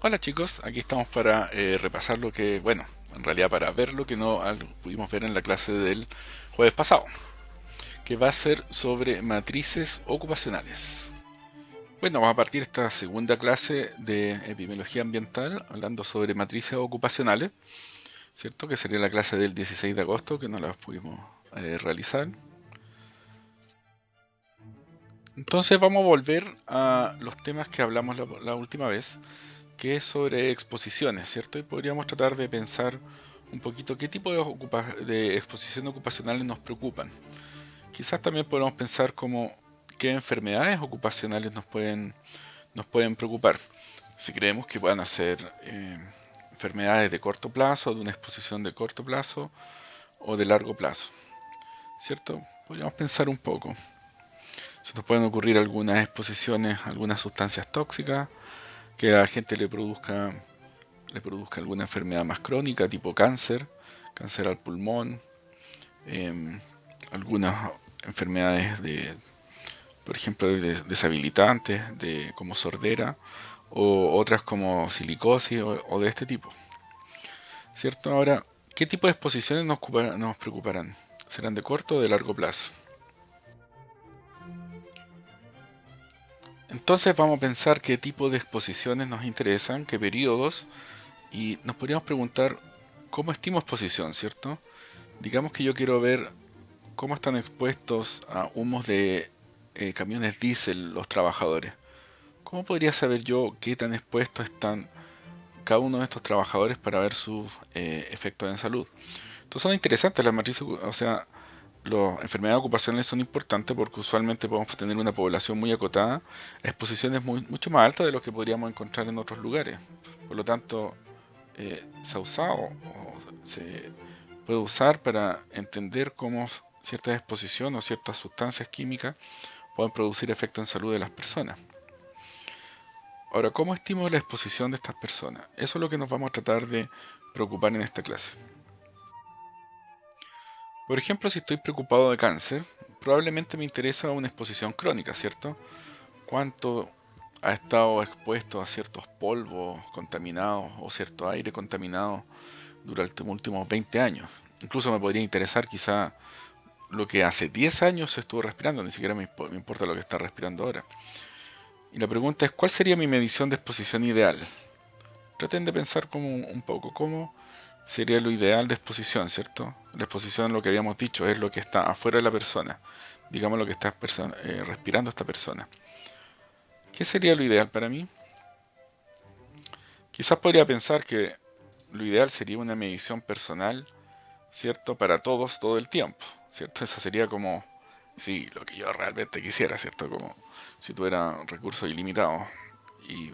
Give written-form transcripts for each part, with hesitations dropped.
Hola chicos, aquí estamos para repasar lo que, bueno, en realidad para ver lo que no pudimos ver en la clase del jueves pasado, que va a ser sobre matrices ocupacionales. Bueno, vamos a partir esta segunda clase de epidemiología ambiental hablando sobre matrices ocupacionales, ¿cierto? Que sería la clase del 16 de agosto que no la pudimos realizar. Entonces vamos a volver a los temas que hablamos la última vez, que es sobre exposiciones, ¿cierto? Y podríamos tratar de pensar un poquito qué tipo de exposición ocupacionales nos preocupan. Quizás también podemos pensar como qué enfermedades ocupacionales nos pueden preocupar. Si creemos que puedan ser enfermedades de corto plazo, de una exposición de corto plazo o de largo plazo, ¿cierto? Podríamos pensar un poco. Se nos pueden ocurrir algunas exposiciones, algunas sustancias tóxicas, que a la gente le produzca alguna enfermedad más crónica, tipo cáncer, cáncer al pulmón, eh, algunas enfermedades por ejemplo, deshabilitantes, como sordera, o otras como silicosis o de este tipo. ¿Cierto? Ahora, ¿qué tipo de exposiciones nos preocuparán? ¿Serán de corto o de largo plazo? Entonces vamos a pensar qué tipo de exposiciones nos interesan, qué periodos, y nos podríamos preguntar cómo estimo exposición, ¿cierto? Digamos que yo quiero ver cómo están expuestos a humos de camiones diésel los trabajadores. ¿Cómo podría saber yo qué tan expuestos están cada uno de estos trabajadores para ver sus efectos en salud? Entonces son interesantes las matrices, o sea, las enfermedades ocupacionales son importantes porque usualmente podemos tener una población muy acotada a exposiciones mucho más altas de lo que podríamos encontrar en otros lugares. Por lo tanto, se ha usado o se puede usar para entender cómo ciertas exposiciones o ciertas sustancias químicas pueden producir efectos en salud de las personas. Ahora, ¿cómo estimo la exposición de estas personas? Eso es lo que nos vamos a tratar de preocupar en esta clase. Por ejemplo, si estoy preocupado de cáncer, probablemente me interesa una exposición crónica, ¿cierto? ¿Cuánto ha estado expuesto a ciertos polvos contaminados o cierto aire contaminado durante los últimos 20 años? Incluso me podría interesar quizá lo que hace 10 años se estuvo respirando, ni siquiera me importa lo que está respirando ahora. Y la pregunta es, ¿cuál sería mi medición de exposición ideal? Traten de pensar como un poco cómo sería lo ideal de exposición, ¿cierto? La exposición, lo que habíamos dicho, es lo que está afuera de la persona, digamos lo que está respirando esta persona. ¿Qué sería lo ideal para mí? Quizás podría pensar que lo ideal sería una medición personal, ¿cierto? Para todos todo el tiempo, ¿cierto? Esa sería como, sí, lo que yo realmente quisiera, ¿cierto? Como si tuviera recursos ilimitados y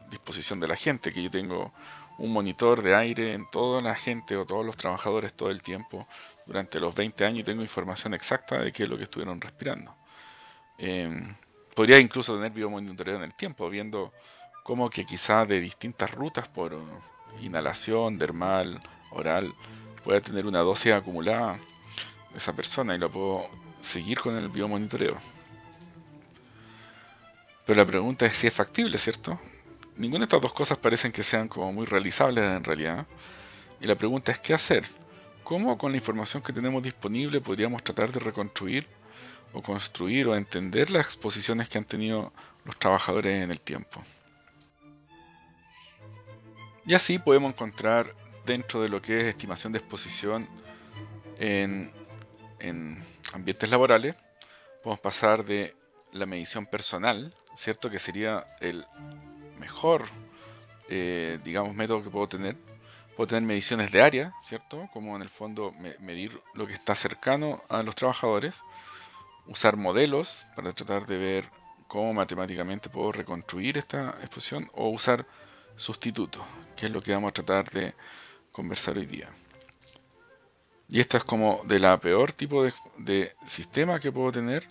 disposición de la gente, que yo tengo un monitor de aire en toda la gente o todos los trabajadores todo el tiempo durante los 20 años y tengo información exacta de qué es lo que estuvieron respirando. Eh, Podría incluso tener biomonitoreo en el tiempo, viendo cómo que quizá de distintas rutas por inhalación, dermal, oral, pueda tener una dosis acumulada de esa persona y lo puedo seguir con el biomonitoreo. Pero la pregunta es si es factible, ¿cierto? Ninguna de estas dos cosas parecen que sean como muy realizables en realidad. Y la pregunta es qué hacer. ¿Cómo con la información que tenemos disponible podríamos tratar de reconstruir o construir o entender las exposiciones que han tenido los trabajadores en el tiempo? Y así podemos encontrar dentro de lo que es estimación de exposición en, en ambientes laborales, podemos pasar de la medición personal, ¿cierto? Que sería el mejor, digamos, método que puedo tener. Puedo tener mediciones de área, ¿cierto? Como en el fondo medir lo que está cercano a los trabajadores. Usar modelos para tratar de ver cómo matemáticamente puedo reconstruir esta exposición. O usar sustitutos, que es lo que vamos a tratar de conversar hoy día. Y esta es como de la peor tipo de sistema que puedo tener,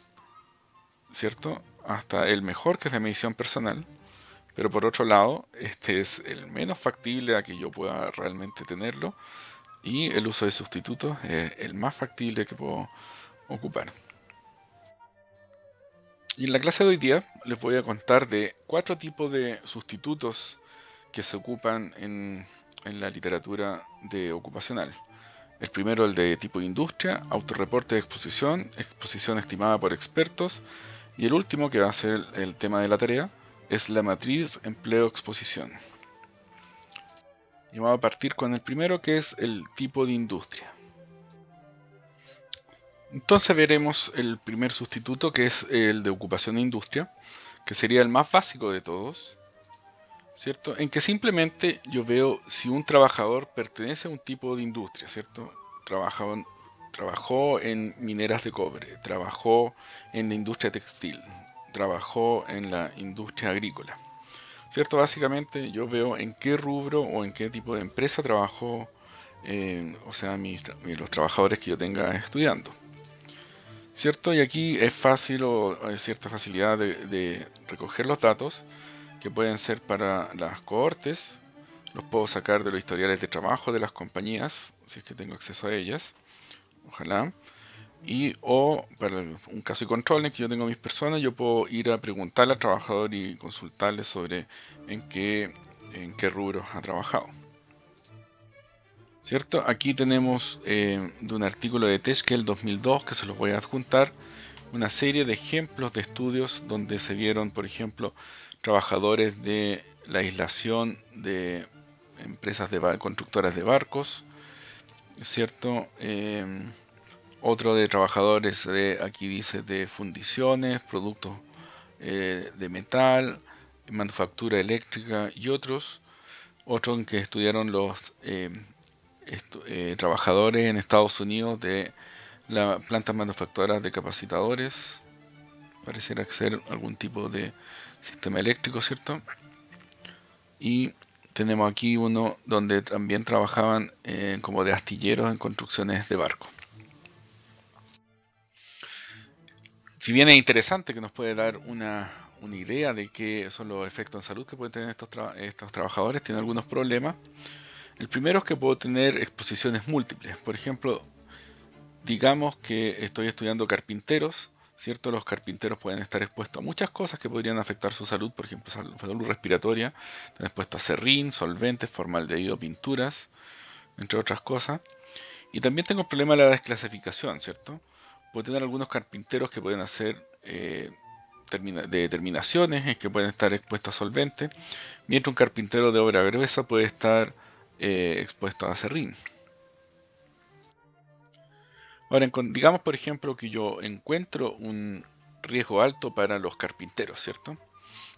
¿cierto? Hasta el mejor, que es de medición personal. Pero por otro lado, este es el menos factible a que yo pueda realmente tenerlo. Y el uso de sustitutos es el más factible que puedo ocupar. Y en la clase de hoy día les voy a contar de 4 tipos de sustitutos que se ocupan en la literatura de ocupacional. El primero, el de tipo industria, autorreporte de exposición, exposición estimada por expertos. Y el último, que va a ser el tema de la tarea, es la matriz empleo-exposición. Y vamos a partir con el primero, que es el tipo de industria. Entonces veremos el primer sustituto, que es el de ocupación e industria, que sería el más básico de todos, ¿cierto? En que simplemente yo veo si un trabajador pertenece a un tipo de industria, ¿cierto? Trabajó en mineras de cobre, trabajó en la industria textil, trabajó en la industria agrícola, ¿cierto? Básicamente yo veo en qué rubro o en qué tipo de empresa trabajó, o sea, los trabajadores que yo tenga estudiando, ¿cierto? Y aquí es fácil o hay cierta facilidad de recoger los datos que pueden ser para las cohortes. Los puedo sacar de los historiales de trabajo de las compañías, si es que tengo acceso a ellas, ojalá. Y o para un caso de control en el que yo tengo mis personas, yo puedo ir a preguntarle al trabajador y consultarle sobre en qué rubros ha trabajado. ¿Cierto? Aquí tenemos de un artículo de Teschke 2002, que se los voy a adjuntar, una serie de ejemplos de estudios donde se vieron, por ejemplo, trabajadores de la aislación de empresas constructoras de barcos, ¿cierto? Otro de trabajadores de, aquí dice, de fundiciones, productos de metal, manufactura eléctrica y otros. Otro en que estudiaron los trabajadores en Estados Unidos de las plantas manufactureras de capacitadores. Pareciera ser algún tipo de sistema eléctrico, ¿cierto? Y tenemos aquí uno donde también trabajaban como de astilleros en construcciones de barcos. Si bien es interesante, que nos puede dar una idea de qué son los efectos en salud que pueden tener estos trabajadores, tienen algunos problemas. El primero es que puedo tener exposiciones múltiples. Por ejemplo, digamos que estoy estudiando carpinteros, ¿cierto? Los carpinteros pueden estar expuestos a muchas cosas que podrían afectar su salud, por ejemplo, salud respiratoria, están expuestos a serrín, solventes, formaldehído, pinturas, entre otras cosas. Y también tengo el problema de la desclasificación, ¿cierto? Puedo tener algunos carpinteros que pueden hacer de terminaciones, en que pueden estar expuestos a solventes, mientras un carpintero de obra gruesa puede estar expuesto a serrín. Ahora, digamos por ejemplo que yo encuentro un riesgo alto para los carpinteros, ¿cierto?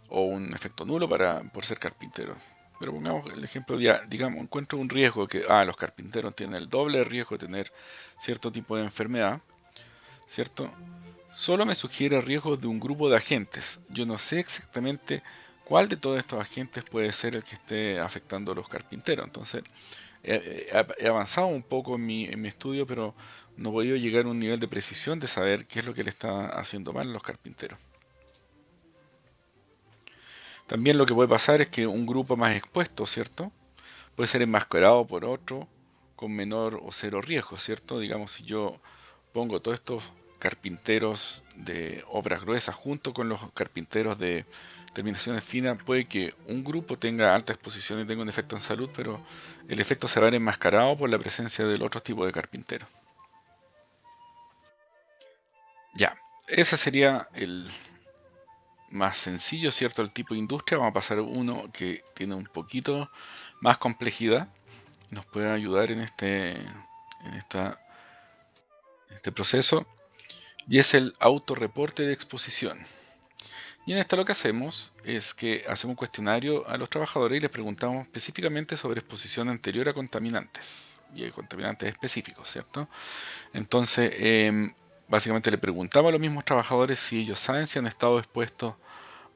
O un efecto nulo por ser carpinteros. Pero pongamos el ejemplo, digamos, encuentro un riesgo que los carpinteros tienen el doble riesgo de tener cierto tipo de enfermedad, ¿cierto? Solo me sugiere riesgos de un grupo de agentes. Yo no sé exactamente cuál de todos estos agentes puede ser el que esté afectando a los carpinteros. Entonces, he avanzado un poco en mi estudio, pero no he podido llegar a un nivel de precisión de saber qué es lo que le está haciendo mal a los carpinteros. También lo que puede pasar es que un grupo más expuesto, ¿cierto? Puede ser enmascarado por otro con menor o cero riesgo, ¿cierto? Digamos, si yo pongo todos estos carpinteros de obras gruesas junto con los carpinteros de terminaciones finas, puede que un grupo tenga alta exposición y tenga un efecto en salud, pero el efecto se va a ver enmascarado por la presencia del otro tipo de carpintero. Ya, ese sería el más sencillo, ¿cierto? El tipo de industria. Vamos a pasar a uno que tiene un poquito más complejidad. Nos puede ayudar en este proceso. Y es el autorreporte de exposición. Y en esto lo que hacemos es que hacemos un cuestionario a los trabajadores y les preguntamos específicamente sobre exposición anterior a contaminantes. Y hay contaminantes específicos, ¿cierto? Entonces, básicamente le preguntamos a los mismos trabajadores si ellos saben si han estado expuestos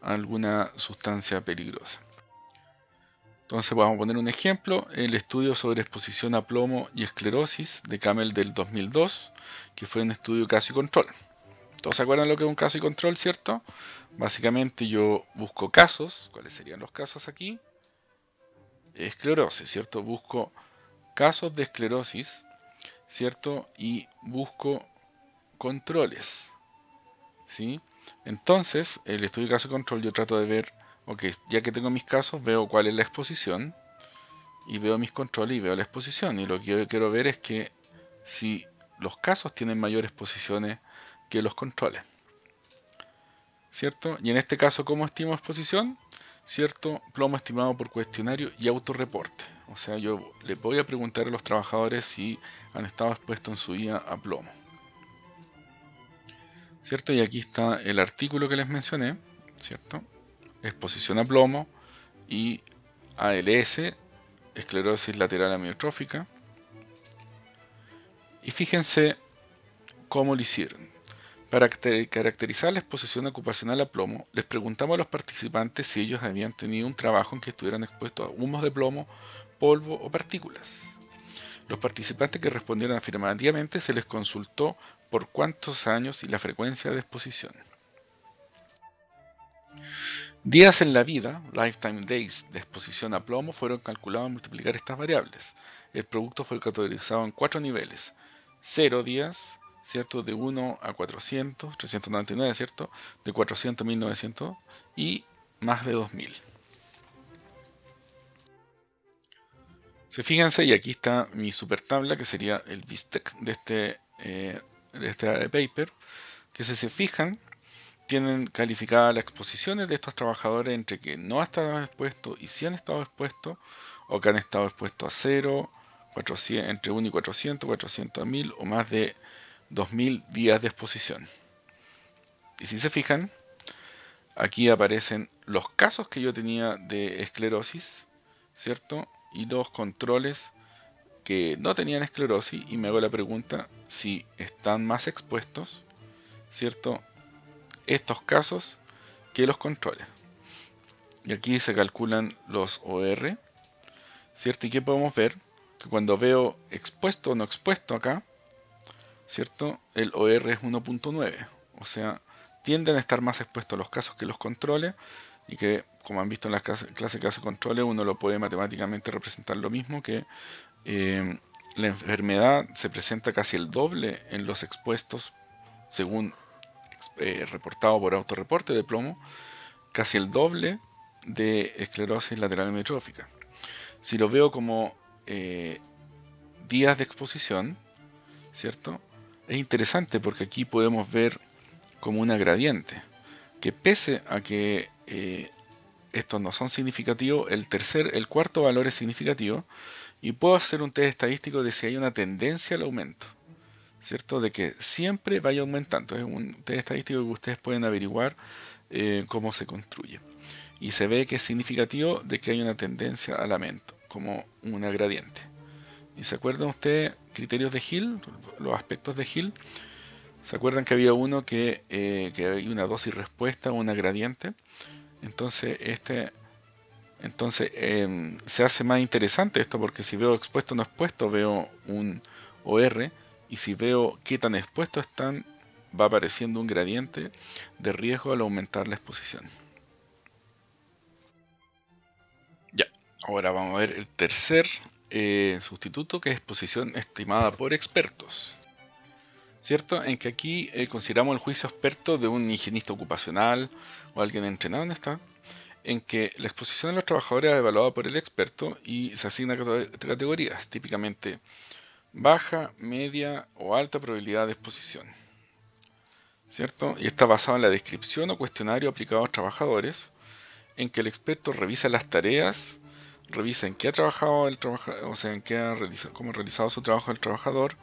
a alguna sustancia peligrosa. Entonces vamos a poner un ejemplo, el estudio sobre exposición a plomo y esclerosis de Camel del 2002, que fue un estudio caso y control. ¿Todos se acuerdan lo que es un caso y control, cierto? Básicamente yo busco casos, ¿cuáles serían los casos aquí? Esclerosis, ¿cierto? Busco casos de esclerosis, ¿cierto? Y busco controles, ¿sí? Entonces, el estudio de caso y control yo trato de ver Ok, ya que tengo mis casos, veo cuál es la exposición y veo mis controles y veo la exposición. Y lo que yo quiero ver es que si los casos tienen mayores exposiciones que los controles, ¿cierto? Y en este caso, ¿cómo estimo exposición? ¿Cierto? Plomo estimado por cuestionario y autorreporte. O sea, yo le voy a preguntar a los trabajadores si han estado expuestos en su vida a plomo, ¿cierto? Y aquí está el artículo que les mencioné, ¿cierto? Exposición a plomo y ALS, esclerosis lateral amiotrófica. Y fíjense cómo lo hicieron. Para caracterizar la exposición ocupacional a plomo, les preguntamos a los participantes si ellos habían tenido un trabajo en que estuvieran expuestos a humos de plomo, polvo o partículas. Los participantes que respondieron afirmativamente se les consultó por cuántos años y la frecuencia de exposición. Días en la vida, lifetime days, de exposición a plomo fueron calculados al multiplicar estas variables. El producto fue categorizado en 4 niveles: 0 días, ¿cierto? De 1 a 400, 399, ¿cierto? De 400 a 1900 y más de 2000. Fíjense, y aquí está mi super tabla, que sería el BISTEC de este paper, que si se fijan, tienen calificadas las exposiciones de estos trabajadores entre que no han estado expuestos y sí han estado expuestos, o que han estado expuestos a 0, 400, entre 1 y 400, 400 a 1000 o más de 2000 días de exposición. Y si se fijan, aquí aparecen los casos que yo tenía de esclerosis, ¿cierto? Y los controles que no tenían esclerosis, y me hago la pregunta si están más expuestos, ¿cierto? Estos casos que los controles. Y aquí se calculan los OR, ¿cierto? ¿Y qué podemos ver? Que cuando veo expuesto o no expuesto acá, ¿cierto? El OR es 1.9, o sea, tienden a estar más expuestos los casos que los controles, y que, como han visto en la clase que hace controles, uno lo puede matemáticamente representar lo mismo, que la enfermedad se presenta casi el doble en los expuestos, según reportado por autorreporte de plomo, casi el doble de esclerosis lateral amiotrófica. Si lo veo como días de exposición, ¿cierto? Es interesante porque aquí podemos ver como una gradiente, que pese a que estos no son significativos, el cuarto valor es significativo, y puedo hacer un test estadístico de si hay una tendencia al aumento, ¿cierto? De que siempre vaya aumentando. Es un test estadístico que ustedes pueden averiguar cómo se construye. Y se ve que es significativo de que hay una tendencia al aumento, como una gradiente. ¿Y se acuerdan ustedes criterios de Hill, los aspectos de Hill? ¿Se acuerdan que había uno que hay una dosis respuesta o una gradiente? Entonces, se hace más interesante esto, porque si veo expuesto o no expuesto, veo un OR, y si veo qué tan expuestos están, va apareciendo un gradiente de riesgo al aumentar la exposición. Ya, ahora vamos a ver el tercer sustituto, que es exposición estimada por expertos. ¿Cierto? En que aquí consideramos el juicio experto de un higienista ocupacional o alguien entrenado en esta, en que la exposición de los trabajadores es evaluada por el experto y se asigna categorías, típicamente baja, media o alta probabilidad de exposición, ¿cierto? Y está basado en la descripción o cuestionario aplicado a los trabajadores, en que el experto revisa las tareas, revisa en qué ha trabajado el trabajador, o sea, en qué ha realizado, cómo ha realizado su trabajo el trabajador,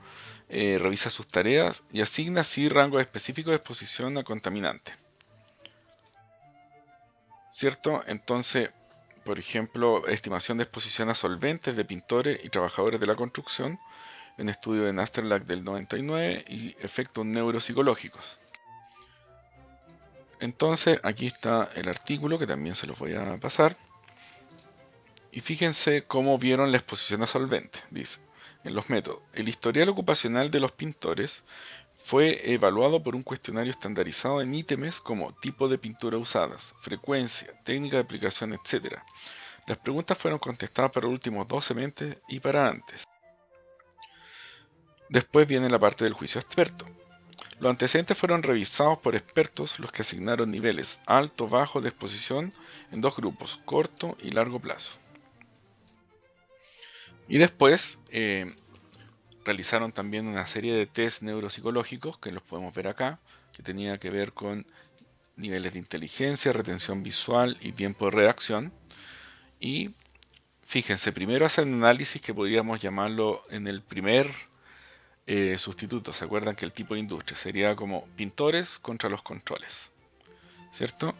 revisa sus tareas y asigna así rangos específicos de exposición a contaminantes, ¿cierto? Entonces, por ejemplo, estimación de exposición a solventes de pintores y trabajadores de la construcción, en estudio de Nasterlack del 99, y efectos neuropsicológicos. Entonces, aquí está el artículo, que también se los voy a pasar. Y fíjense cómo vieron la exposición a solventes. Dice, en los métodos, el historial ocupacional de los pintores fue evaluado por un cuestionario estandarizado en ítems como tipo de pintura usadas, frecuencia, técnica de aplicación, etc. Las preguntas fueron contestadas para los últimos 12 meses y para antes. Después viene la parte del juicio experto. Los antecedentes fueron revisados por expertos, los que asignaron niveles alto, bajo de exposición en dos grupos, corto y largo plazo. Y después realizaron también una serie de test neuropsicológicos, que los podemos ver acá, que tenía que ver con niveles de inteligencia, retención visual y tiempo de reacción. Y fíjense, primero hacen un análisis que podríamos llamarlo en el primer sustituto. ¿Se acuerdan que el tipo de industria sería como pintores contra los controles? ¿Cierto?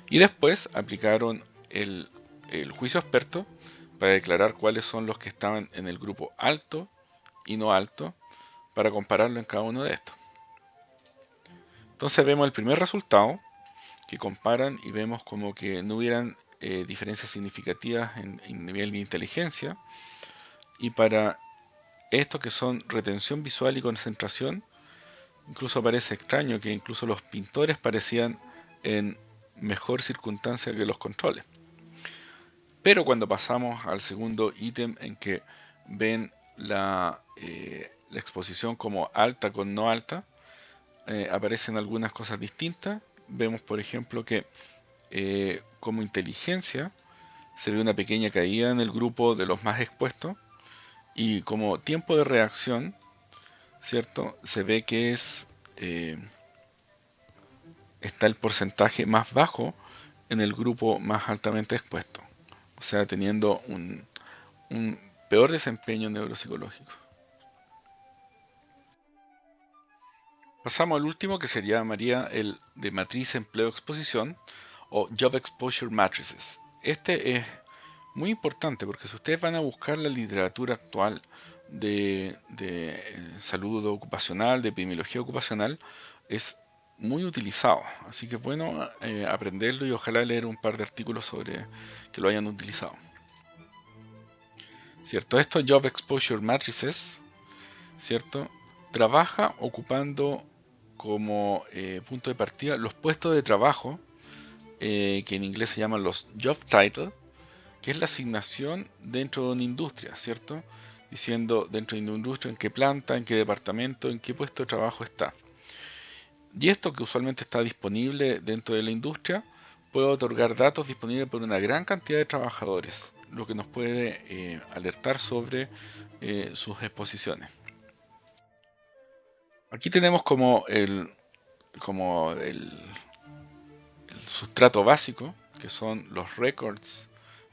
Y después aplicaron el juicio experto para declarar cuáles son los que estaban en el grupo alto y no alto, para compararlo en cada uno de estos. Entonces vemos el primer resultado, que comparan y vemos como que no hubieran diferencias significativas en nivel de inteligencia. Y para estos que son retención visual y concentración, incluso parece extraño que incluso los pintores parecían en mejor circunstancia que los controles. Pero cuando pasamos al segundo ítem en que ven la exposición como alta con no alta, aparecen algunas cosas distintas. Vemos por ejemplo que como inteligencia se ve una pequeña caída en el grupo de los más expuestos, y como tiempo de reacción, ¿cierto? Se ve que está el porcentaje más bajo en el grupo más altamente expuesto, o sea, teniendo un peor desempeño neuropsicológico. Pasamos al último, que sería llamaría el de matriz empleo-exposición o Job Exposure Matrices. Este es muy importante porque si ustedes van a buscar la literatura actual de salud ocupacional, de epidemiología ocupacional, es muy utilizado. Así que es bueno aprenderlo y ojalá leer un par de artículos sobre que lo hayan utilizado. ¿Cierto? Estos Job Exposure Matrices, ¿cierto? Trabaja ocupando como punto de partida los puestos de trabajo, que en inglés se llaman los job titles, que es la asignación dentro de una industria, ¿cierto? Diciendo dentro de una industria en qué planta, en qué departamento, en qué puesto de trabajo está. Y esto, que usualmente está disponible dentro de la industria, puede otorgar datos disponibles por una gran cantidad de trabajadores, lo que nos puede alertar sobre sus exposiciones. Aquí tenemos como el sustrato básico, que son los records,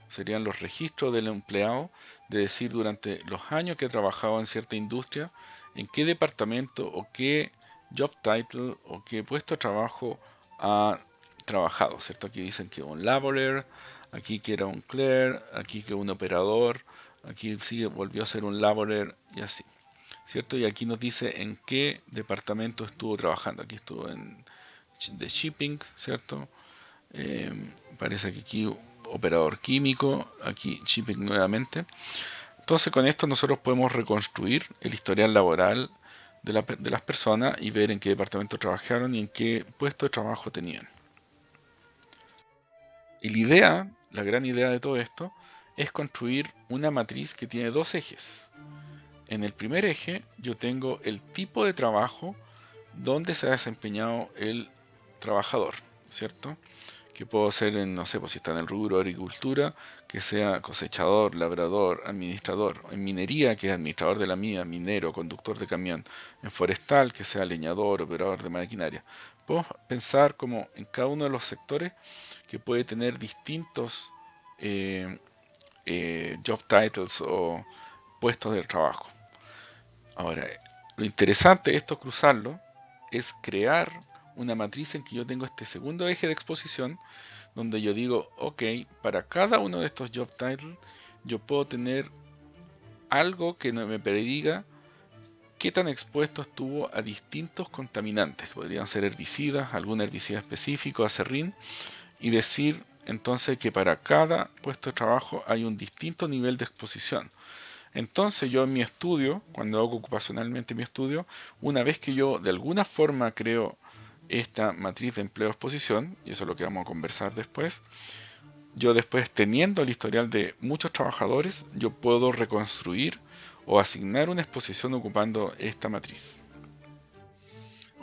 serían los registros del empleado, de decir durante los años que ha trabajado en cierta industria, en qué departamento o qué job title o qué puesto de trabajo ha trabajado, ¿cierto? Aquí dicen que un laborer, aquí que era un clerk, aquí que un operador, aquí sí volvió a ser un laborer y así, ¿cierto? Y aquí nos dice en qué departamento estuvo trabajando. Aquí estuvo en de shipping, ¿cierto? Parece que aquí operador químico, aquí shipping nuevamente. Entonces con esto nosotros podemos reconstruir el historial laboral de las personas y ver en qué departamento trabajaron y en qué puesto de trabajo tenían. Y la idea, la gran idea de todo esto, es construir una matriz que tiene dos ejes. En el primer eje yo tengo el tipo de trabajo donde se ha desempeñado el trabajador, ¿cierto? Que puedo ser en, no sé, pues si está en el rubro de agricultura, que sea cosechador, labrador, administrador; en minería, que es administrador de la mina, minero, conductor de camión; en forestal, que sea leñador, operador de maquinaria. Puedo pensar como en cada uno de los sectores que puede tener distintos job titles o puestos de trabajo. Ahora, lo interesante de esto, cruzarlo, es crear una matriz en que yo tengo este segundo eje de exposición, donde yo digo, ok, para cada uno de estos job titles yo puedo tener algo que me prediga qué tan expuesto estuvo a distintos contaminantes, que podrían ser herbicidas, algún herbicida específico, aserrín, y decir entonces que para cada puesto de trabajo hay un distinto nivel de exposición. Entonces yo en mi estudio, cuando hago ocupacionalmente mi estudio, una vez que yo de alguna forma creo esta matriz de empleo-exposición, y eso es lo que vamos a conversar después, yo después, teniendo el historial de muchos trabajadores, yo puedo reconstruir o asignar una exposición ocupando esta matriz.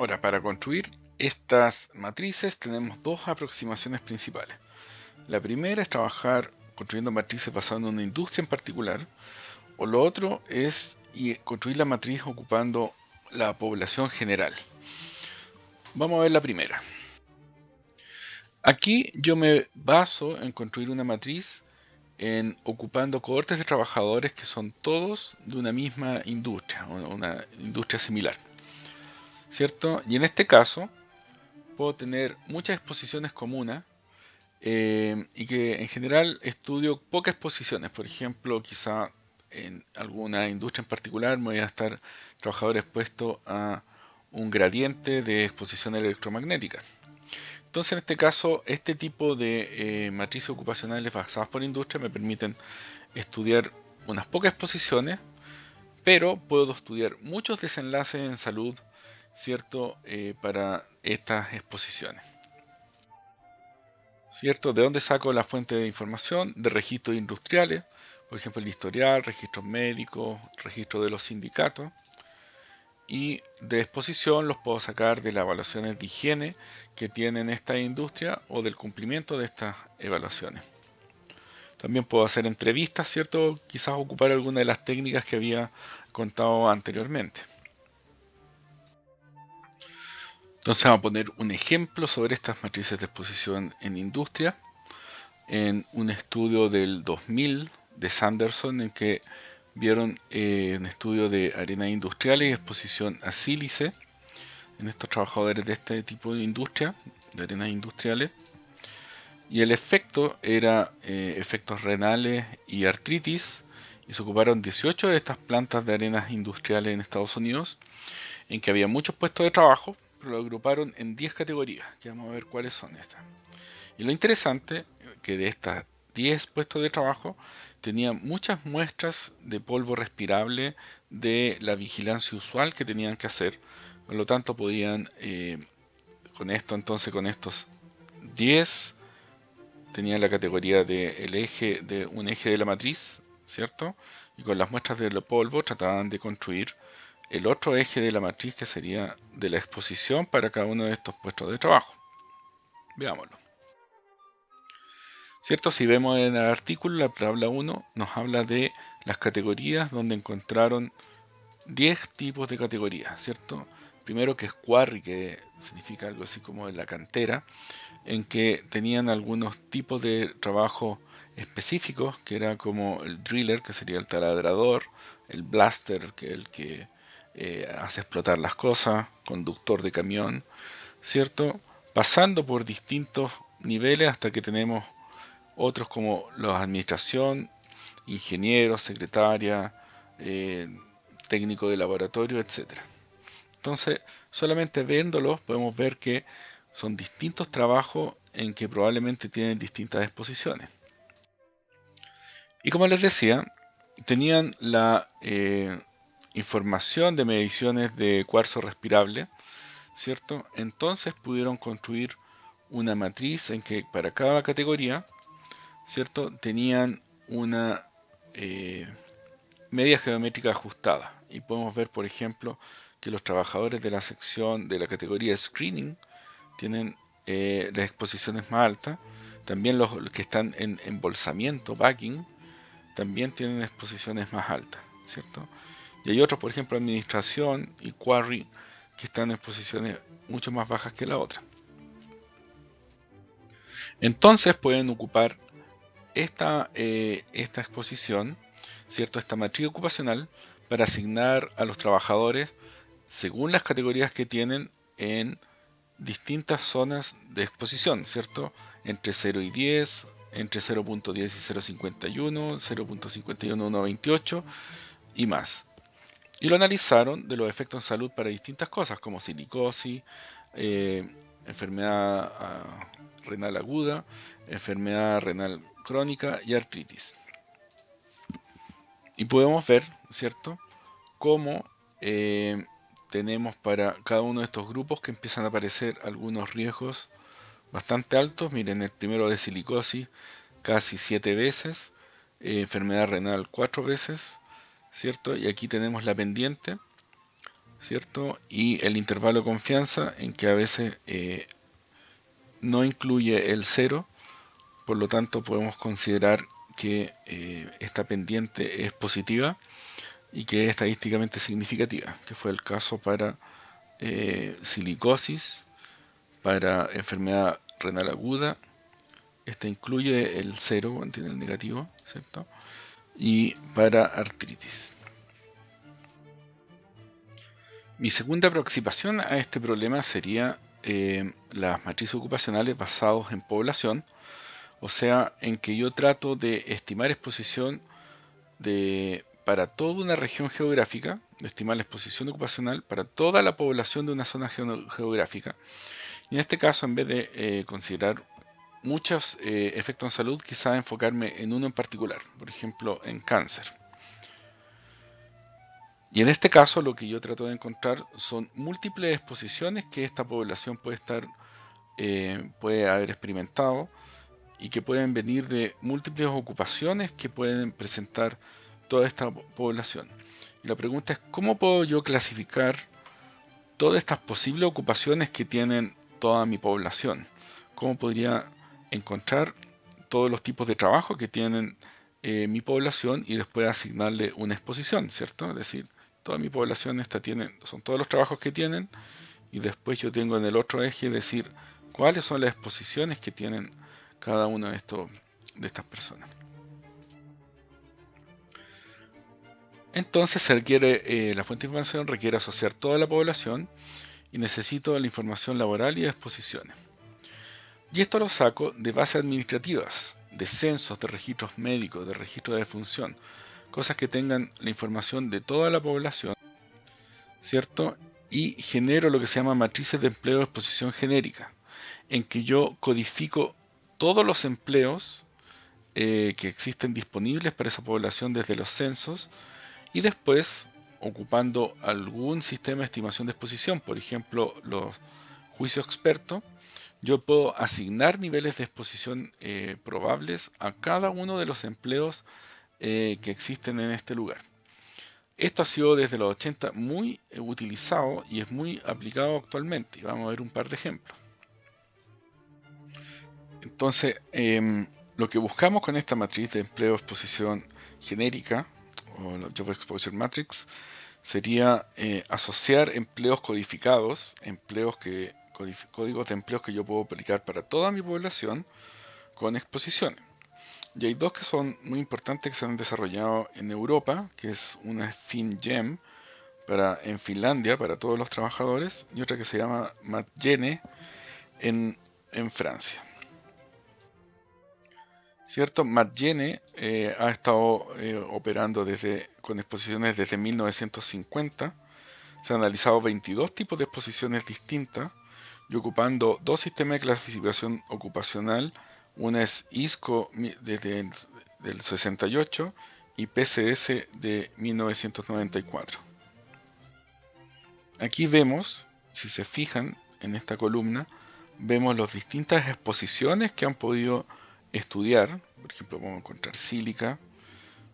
Ahora, para construir estas matrices tenemos dos aproximaciones principales. La primera es trabajar construyendo matrices basadas en una industria en particular, o lo otro es construir la matriz ocupando la población general. Vamos a ver la primera. Aquí yo me baso en construir una matriz ocupando cohortes de trabajadores que son todos de una misma industria o una industria similar, ¿cierto? Y en este caso puedo tener muchas exposiciones comunes y que en general estudio pocas exposiciones. Por ejemplo, quizá en alguna industria en particular me voy a estar trabajador expuesto a un gradiente de exposición electromagnética. Entonces, en este caso, este tipo de matrices ocupacionales basadas por industria me permiten estudiar unas pocas exposiciones, pero puedo estudiar muchos desenlaces en salud, ¿cierto? Para estas exposiciones. ¿Cierto? ¿De dónde saco la fuente de información? De registros industriales, por ejemplo, el historial, registros médicos, registro de los sindicatos. Y de exposición los puedo sacar de las evaluaciones de higiene que tienen esta industria o del cumplimiento de estas evaluaciones. También puedo hacer entrevistas, ¿cierto? Quizás ocupar alguna de las técnicas que había contado anteriormente. Entonces vamos a poner un ejemplo sobre estas matrices de exposición en industria en un estudio del 2000 de Sanderson en que vieron un estudio de arenas industriales y exposición a sílice en estos trabajadores de este tipo de industria, de arenas industriales. Y el efecto era efectos renales y artritis, y se ocuparon 18 de estas plantas de arenas industriales en Estados Unidos, en que había muchos puestos de trabajo, pero lo agruparon en 10 categorías, que vamos a ver cuáles son estas. Y lo interesante, que de estas 10 puestos de trabajo, tenían muchas muestras de polvo respirable de la vigilancia usual que tenían que hacer. Por lo tanto, podían, con estos 10, tenían la categoría de un eje de la matriz, ¿cierto? Y con las muestras del polvo trataban de construir el otro eje de la matriz que sería de la exposición para cada uno de estos puestos de trabajo. Veámoslo. ¿Cierto? Si vemos en el artículo, la tabla 1 nos habla de las categorías donde encontraron 10 tipos de categorías, ¿cierto? Primero que es quarry, que significa algo así como de la cantera, en que tenían algunos tipos de trabajo específicos, que era como el driller, que sería el taladrador, el blaster, que es el que hace explotar las cosas, conductor de camión, ¿cierto? Pasando por distintos niveles hasta que tenemos otros como la administración, ingenieros, secretaria, técnico de laboratorio, etc. Entonces, solamente viéndolos podemos ver que son distintos trabajos en que probablemente tienen distintas exposiciones. Y como les decía, tenían la información de mediciones de cuarzo respirable, ¿cierto? Entonces pudieron construir una matriz en que para cada categoría, ¿cierto? Tenían una media geométrica ajustada. Y podemos ver, por ejemplo, que los trabajadores de la sección de la categoría Screening tienen las exposiciones más altas. También los que están en embolsamiento, bagging, también tienen exposiciones más altas, ¿cierto? Y hay otros, por ejemplo, administración y quarry, que están en exposiciones mucho más bajas que la otra. Entonces pueden ocupar esta exposición, ¿cierto? Esta matriz ocupacional para asignar a los trabajadores según las categorías que tienen en distintas zonas de exposición, ¿cierto? Entre 0 y 10, entre 0.10 y 0.51, 0.51 a 1.28 y más. Y lo analizaron de los efectos en salud para distintas cosas como silicosis, enfermedad renal aguda, enfermedad renal crónica y artritis. Y podemos ver, ¿cierto?, cómo tenemos para cada uno de estos grupos que empiezan a aparecer algunos riesgos bastante altos. Miren, el primero de silicosis casi 7 veces, enfermedad renal 4 veces, ¿cierto? Y aquí tenemos la pendiente, ¿cierto? Y el intervalo de confianza, en que a veces no incluye el cero, por lo tanto podemos considerar que esta pendiente es positiva y que es estadísticamente significativa, que fue el caso para silicosis, para enfermedad renal aguda. Esta incluye el cero, mantiene el negativo, ¿cierto? Y para artritis. Mi segunda aproximación a este problema sería las matrices ocupacionales basadas en población, o sea, en que yo trato de estimar exposición para toda una región geográfica, de estimar la exposición ocupacional para toda la población de una zona geográfica. Y en este caso, en vez de considerar muchos efectos en salud, quizá enfocarme en uno en particular, por ejemplo, en cáncer. Y en este caso lo que yo trato de encontrar son múltiples exposiciones que esta población puede haber experimentado y que pueden venir de múltiples ocupaciones que pueden presentar toda esta población. Y la pregunta es, ¿cómo puedo yo clasificar todas estas posibles ocupaciones que tienen toda mi población? ¿Cómo podría encontrar todos los tipos de trabajo que tienen mi población y después asignarle una exposición, ¿cierto? Es decir, toda mi población son todos los trabajos que tienen, y después yo tengo en el otro eje decir cuáles son las exposiciones que tienen cada una de estas personas. Entonces la fuente de información requiere asociar toda la población y necesito la información laboral y de exposiciones. Y esto lo saco de bases administrativas, de censos, de registros médicos, de registros de defunción, cosas que tengan la información de toda la población, ¿cierto? Y genero lo que se llama matrices de empleo de exposición genérica, en que yo codifico todos los empleos que existen disponibles para esa población desde los censos, y después, ocupando algún sistema de estimación de exposición, por ejemplo los juicios expertos, yo puedo asignar niveles de exposición probables a cada uno de los empleos que existen en este lugar. Esto ha sido desde los 80 muy utilizado y es muy aplicado actualmente. Y vamos a ver un par de ejemplos. Entonces, lo que buscamos con esta matriz de empleo exposición genérica, o la Job Exposure Matrix, sería asociar empleos codificados, códigos de empleos que yo puedo aplicar para toda mi población, con exposiciones. Y hay dos que son muy importantes que se han desarrollado en Europa, que es una FinGem en Finlandia para todos los trabajadores, y otra que se llama MatGene en Francia. ¿Cierto? MatGene ha estado operando con exposiciones desde 1950. Se han analizado 22 tipos de exposiciones distintas y ocupando dos sistemas de clasificación ocupacional. Una es ISCO desde el 68 y PCS de 1994. Aquí vemos, si se fijan en esta columna, vemos las distintas exposiciones que han podido estudiar. Por ejemplo, podemos encontrar sílica,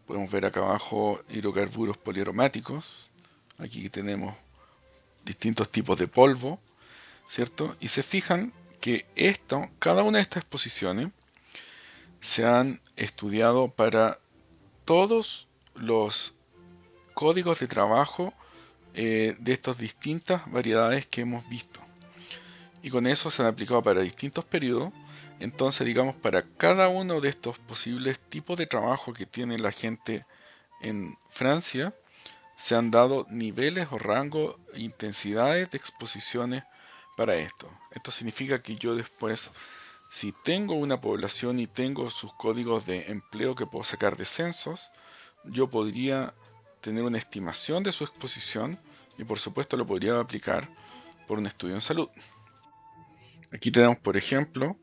podemos ver acá abajo hidrocarburos poliaromáticos, aquí tenemos distintos tipos de polvo, ¿cierto? Y se fijan que cada una de estas exposiciones se han estudiado para todos los códigos de trabajo de estas distintas variedades que hemos visto. Y con eso se han aplicado para distintos periodos. Entonces, digamos, para cada uno de estos posibles tipos de trabajo que tiene la gente en Francia, se han dado niveles o rangos e intensidades de exposiciones para esto. Esto significa que yo después, si tengo una población y tengo sus códigos de empleo que puedo sacar de censos, yo podría tener una estimación de su exposición y por supuesto lo podría aplicar por un estudio en salud. Aquí tenemos, por ejemplo,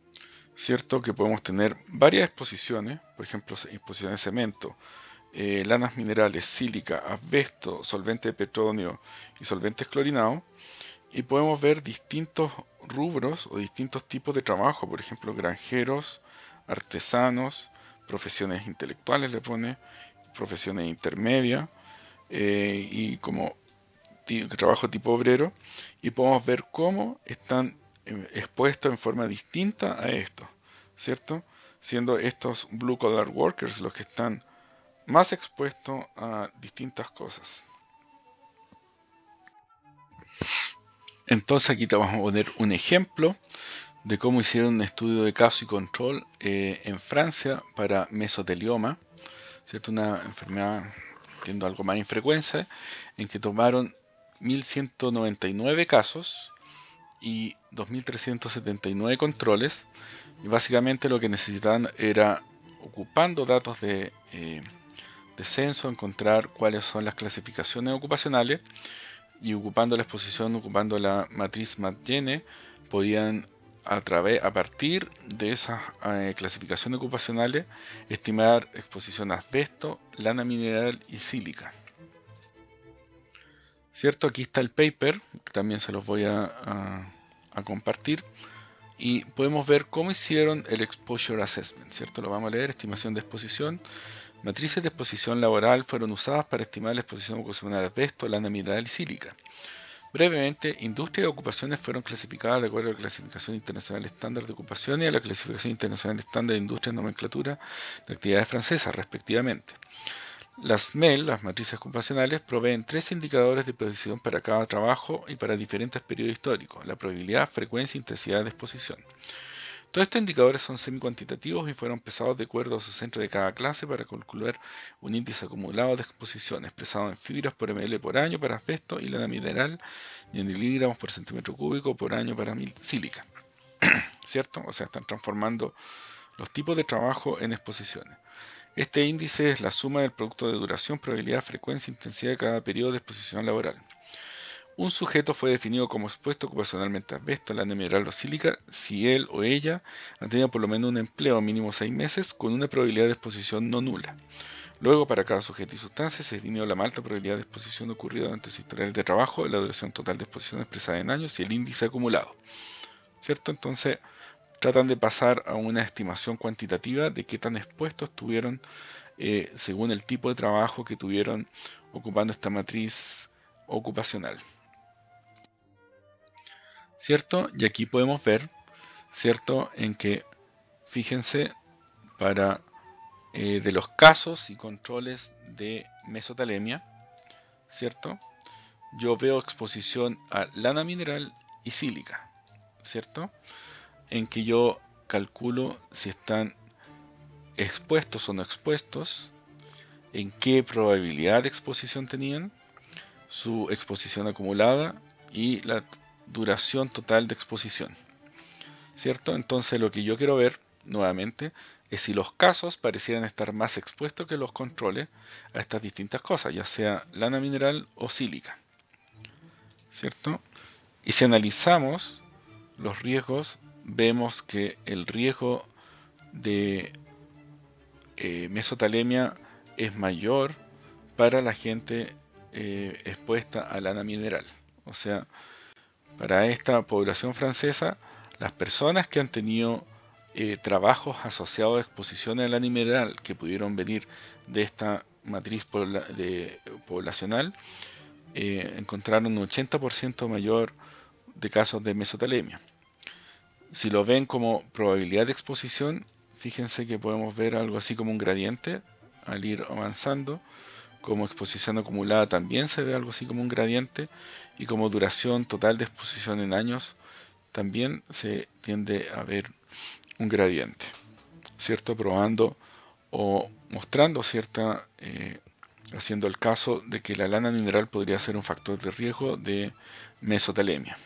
cierto que podemos tener varias exposiciones, por ejemplo, exposiciones de cemento, lanas minerales, sílica, asbesto, solvente de petróleo y solventes clorinados, y podemos ver distintos rubros o distintos tipos de trabajo, por ejemplo, granjeros, artesanos, profesiones intelectuales le pone, profesiones intermedias, y como trabajo tipo obrero, y podemos ver cómo están expuestos en forma distinta a esto, ¿cierto? Siendo estos blue collar workers los que están más expuestos a distintas cosas. Entonces aquí te vamos a poner un ejemplo de cómo hicieron un estudio de caso y control en Francia para mesotelioma, ¿cierto? Una enfermedad, entiendo, algo más infrecuente, en que tomaron 1.199 casos y 2.379 controles, y básicamente lo que necesitaban era, ocupando datos de censo, encontrar cuáles son las clasificaciones ocupacionales, y ocupando la exposición, ocupando la matriz Madgene, podían a partir de esas clasificaciones ocupacionales estimar exposición a asbesto, lana mineral y sílica. ¿Cierto? Aquí está el paper, que también se los voy a compartir, y podemos ver cómo hicieron el exposure assessment, ¿cierto? Lo vamos a leer: estimación de exposición. Matrices de exposición laboral fueron usadas para estimar la exposición ocupacional a asbesto, lana mineral y sílica. Brevemente, industrias y ocupaciones fueron clasificadas de acuerdo a la clasificación internacional estándar de ocupación y a la clasificación internacional estándar de industria y nomenclatura de actividades francesas, respectivamente. Las MEL, las matrices ocupacionales, proveen 3 indicadores de precisión para cada trabajo y para diferentes periodos históricos: la probabilidad, frecuencia e intensidad de exposición. Todos estos indicadores son semi-cuantitativos y fueron pesados de acuerdo a su centro de cada clase para calcular un índice acumulado de exposición, expresado en fibras por ml por año para asbesto y lana mineral, y en miligramos por centímetro cúbico por año para sílica. ¿Cierto? O sea, están transformando los tipos de trabajo en exposiciones. Este índice es la suma del producto de duración, probabilidad, frecuencia e intensidad de cada periodo de exposición laboral. Un sujeto fue definido como expuesto ocupacionalmente a asbesto, lana mineral o sílica si él o ella han tenido por lo menos un empleo mínimo 6 meses con una probabilidad de exposición no nula. Luego, para cada sujeto y sustancia, se definió la más alta probabilidad de exposición ocurrida durante su historial de trabajo, la duración total de exposición expresada en años y el índice acumulado. ¿Cierto? Entonces, tratan de pasar a una estimación cuantitativa de qué tan expuestos estuvieron según el tipo de trabajo que tuvieron ocupando esta matriz ocupacional. ¿Cierto? Y aquí podemos ver, ¿cierto?, en que, fíjense, para de los casos y controles de mesotalemia, ¿cierto?, yo veo exposición a lana mineral y sílica, ¿cierto?, en que yo calculo si están expuestos o no expuestos, en qué probabilidad de exposición tenían, su exposición acumulada y la duración total de exposición, ¿cierto? Entonces lo que yo quiero ver nuevamente es si los casos parecieran estar más expuestos que los controles a estas distintas cosas, ya sea lana mineral o sílica, ¿cierto? Y si analizamos los riesgos, vemos que el riesgo de mesotalemia es mayor para la gente expuesta a lana mineral. O sea, para esta población francesa, las personas que han tenido trabajos asociados a exposiciones a lana mineral que pudieron venir de esta matriz poblacional, encontraron un 80% mayor de casos de mesotalemia. Si lo ven como probabilidad de exposición, fíjense que podemos ver algo así como un gradiente al ir avanzando. Como exposición acumulada también se ve algo así como un gradiente, y como duración total de exposición en años también se tiende a ver un gradiente, ¿cierto? Probando o mostrando haciendo el caso de que la lana mineral podría ser un factor de riesgo de mesotalemia.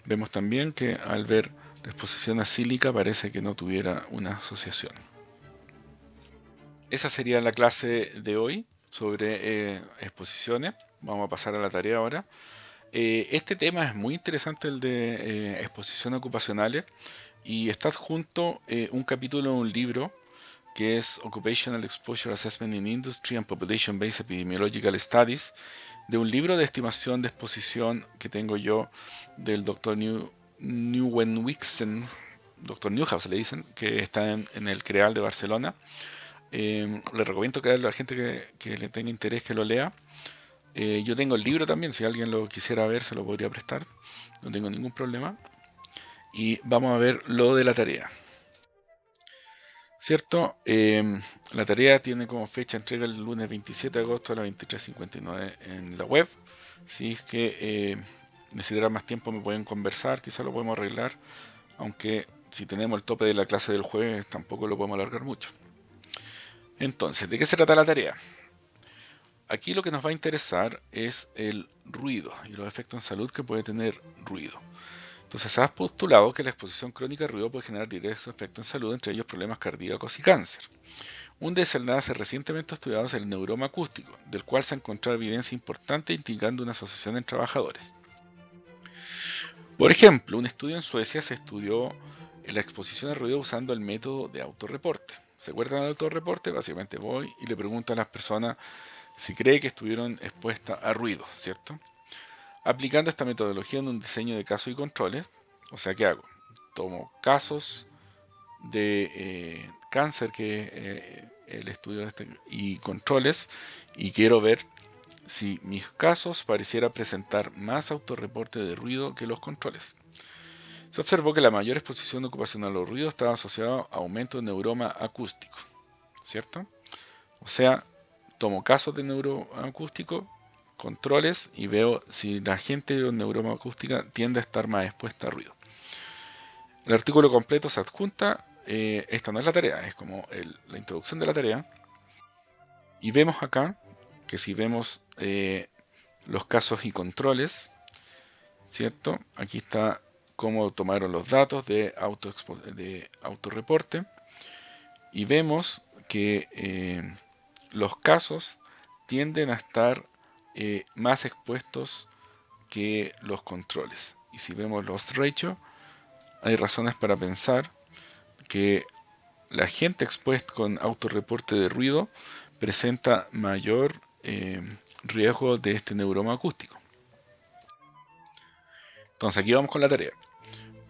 Vemos también que al ver la exposición a sílica parece que no tuviera una asociación. Esa sería la clase de hoy sobre exposiciones. Vamos a pasar a la tarea ahora. Este tema es muy interesante, el de exposiciones ocupacionales, y está adjunto un capítulo de un libro que es Occupational Exposure Assessment in Industry and Population-Based Epidemiological Studies, de un libro de estimación de exposición que tengo yo del Dr. Nieuwenhuizen, Dr. Newhouse le dicen, que está en el CREAL de Barcelona. Le recomiendo que a la gente que le tenga interés que lo lea. Yo tengo el libro también, si alguien lo quisiera ver se lo podría prestar, no tengo ningún problema. Y vamos a ver lo de la tarea. ¿Cierto? La tarea tiene como fecha de entrega el lunes 27 de agosto a las 23:59 en la web. Si es que necesitarán más tiempo me pueden conversar, quizás lo podemos arreglar, aunque si tenemos el tope de la clase del jueves tampoco lo podemos alargar mucho. Entonces, ¿de qué se trata la tarea? Aquí lo que nos va a interesar es el ruido y los efectos en salud que puede tener ruido. Entonces se ha postulado que la exposición crónica al ruido puede generar directos efectos en salud, entre ellos problemas cardíacos y cáncer. Un desenlace recientemente estudiado es el neuroma acústico, del cual se ha encontrado evidencia importante indicando una asociación en trabajadores. Por ejemplo, un estudio en Suecia se estudió la exposición al ruido usando el método de autorreporte. ¿Se acuerdan del autorreporte? Básicamente voy y le pregunto a las personas si cree que estuvieron expuestas a ruido, ¿cierto? Aplicando esta metodología en un diseño de casos y controles, o sea, ¿qué hago? Tomo casos de cáncer, que el estudio de y controles, y quiero ver si mis casos pareciera presentar más autorreporte de ruido que los controles. Se observó que la mayor exposición ocupacional al ruido estaba asociada a aumento de neuroma acústico, ¿cierto? O sea, tomo casos de neuroma acústico, controles y veo si la gente con neuroma acústica tiende a estar más expuesta a ruido. El artículo completo se adjunta, esta no es la tarea, es como la introducción de la tarea. Y vemos acá que si vemos los casos y controles, ¿cierto? Aquí está cómo tomaron los datos de autorreporte y vemos que los casos tienden a estar más expuestos que los controles. Y si vemos los ratios, hay razones para pensar que la gente expuesta con autorreporte de ruido presenta mayor riesgo de este neuroma acústico. Entonces aquí vamos con la tarea.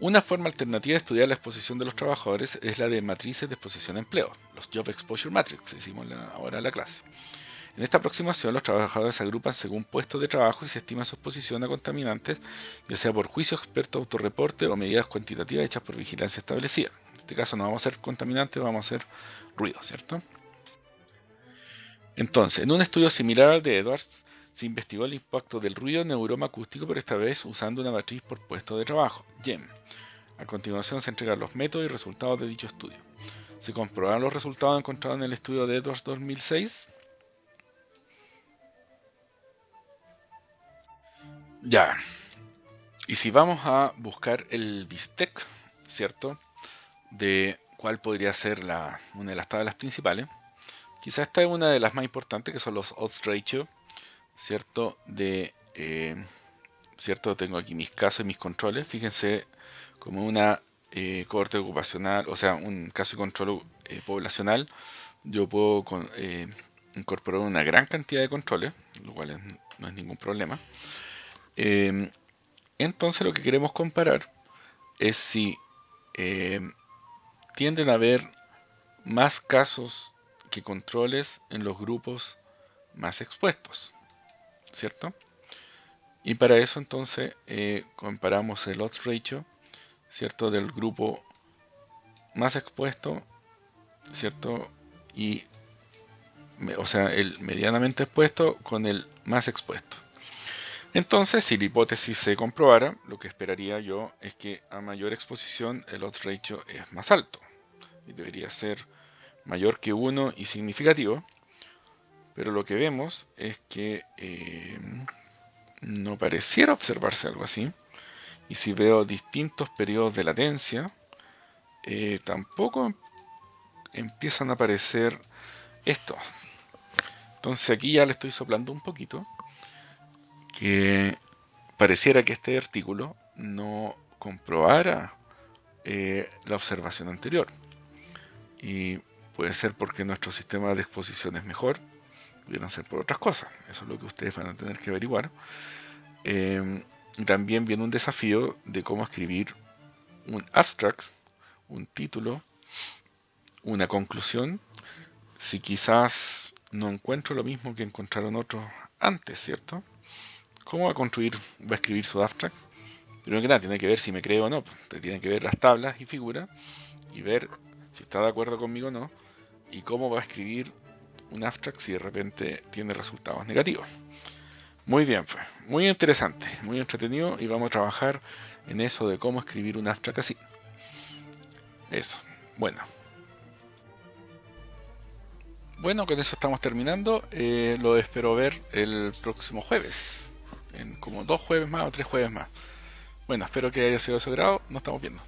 Una forma alternativa de estudiar la exposición de los trabajadores es la de matrices de exposición a empleo, los Job Exposure Matrix, hicimos ahora en la clase. En esta aproximación, los trabajadores se agrupan según puestos de trabajo y se estima su exposición a contaminantes, ya sea por juicio experto, autorreporte o medidas cuantitativas hechas por vigilancia establecida. En este caso no vamos a hacer contaminantes, vamos a hacer ruido, ¿cierto? Entonces, en un estudio similar al de Edwards, se investigó el impacto del ruido en neuroma acústico, pero esta vez usando una matriz por puesto de trabajo, GEM. A continuación se entregan los métodos y resultados de dicho estudio. Se comprobaron los resultados encontrados en el estudio de Edwards 2006. Ya. Y si vamos a buscar el BISTEC, ¿cierto? De cuál podría ser una de las tablas principales. Quizás esta es una de las más importantes, que son los odds ratio, ¿cierto? ¿Cierto? Tengo aquí mis casos y mis controles. Fíjense, como una cohorte ocupacional, o sea, un caso y control poblacional, yo puedo incorporar una gran cantidad de controles, lo cual no es ningún problema. Entonces lo que queremos comparar es si tienden a haber más casos que controles en los grupos más expuestos, ¿cierto? Y para eso entonces comparamos el odds ratio, ¿cierto? Del grupo más expuesto, ¿cierto? Y, o sea, el medianamente expuesto con el más expuesto. Entonces, si la hipótesis se comprobara, lo que esperaría yo es que a mayor exposición el odds ratio es más alto y debería ser mayor que 1 y significativo, pero lo que vemos es que no pareciera observarse algo así. Y si veo distintos periodos de latencia, tampoco empiezan a aparecer estos. Entonces aquí ya le estoy soplando un poquito, que pareciera que este artículo no comprobara la observación anterior. Y puede ser porque nuestro sistema de exposición es mejor, pudieran ser por otras cosas. Eso es lo que ustedes van a tener que averiguar. También viene un desafío de cómo escribir un abstract, un título, una conclusión. Si quizás no encuentro lo mismo que encontraron otros antes, ¿cierto? ¿Cómo va a construir, va a escribir su abstract? Primero que nada, tiene que ver si me creo o no. Te tiene que ver las tablas y figuras y ver si está de acuerdo conmigo o no. Y cómo va a escribir un abstract si de repente tiene resultados negativos. Muy bien, pues. Muy interesante, muy entretenido y vamos a trabajar en eso de cómo escribir un abstract así. Eso. Bueno. Bueno, con eso estamos terminando. Lo espero ver el próximo jueves. En como 2 jueves más o 3 jueves más. Bueno, espero que haya sido de su agrado. Nos estamos viendo.